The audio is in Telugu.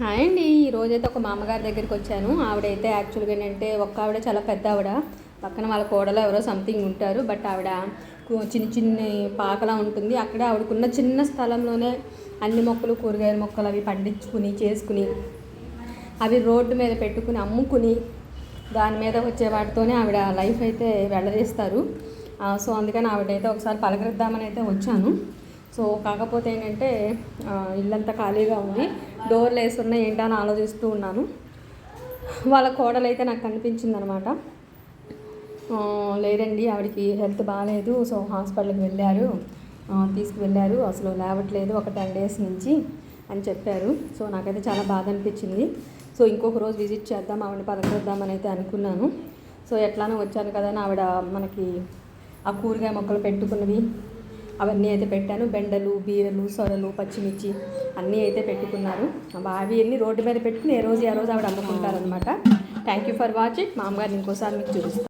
హాయ్ అండి. ఈరోజైతే ఒక మామగారి దగ్గరికి వచ్చాను. ఆవిడైతే యాక్చువల్గా ఏంటంటే ఒక్క ఆవిడ చాలా పెద్ద ఆవిడ, పక్కన వాళ్ళ కోడలో ఎవరో సంథింగ్ ఉంటారు. బట్ ఆవిడ చిన్న చిన్న పాకలా ఉంటుంది. అక్కడే ఆవిడకున్న చిన్న స్థలంలోనే అన్ని మొక్కలు, కూరగాయల మొక్కలు అవి పండించుకుని చేసుకుని అవి రోడ్డు మీద పెట్టుకుని అమ్ముకుని దాని మీద వచ్చే వాటితోనే ఆవిడ లైఫ్ అయితే వెళ్ళదీస్తారు. సో అందుకని ఆవిడైతే ఒకసారి పలకరిద్దామని అయితే వచ్చాను. సో కాకపోతే ఏంటంటే ఇల్లంతా ఖాళీగా ఉంది, డోర్లు వేసి ఉన్నాయి ఏంటో అని ఆలోచిస్తూ ఉన్నాను. వాళ్ళ కోడలు అయితే నాకు కనిపించింది అనమాట. లేదండి, ఆవిడకి హెల్త్ బాగాలేదు, సో హాస్పిటల్కి వెళ్ళారు, తీసుకువెళ్ళారు, అసలు లేవట్లేదు ఒక 10 days నుంచి అని చెప్పారు. సో నాకైతే చాలా బాధ అనిపించింది. సో ఇంకొక రోజు విజిట్ చేద్దాం, ఆవిడని పలకరిద్దామని అయితే అనుకున్నాను. సో ఎట్లానో వచ్చాను కదా అని ఆవిడ మనకి ఆ కూరగాయ మొక్కలు పెట్టుకున్నవి అవన్నీ అయితే పెట్టాను. బెండలు, బీరలు, సొరలు, పచ్చిమిర్చి అన్నీ అయితే పెట్టుకున్నారు. అవి అన్నీ రోడ్డు మీద పెట్టుకుని ఏ రోజు ఆవిడ అమ్ముకుంటారనమాట. Thank you for watching. మా అమ్మగారిని ఇంకోసారి మీకు చూపిస్తాను.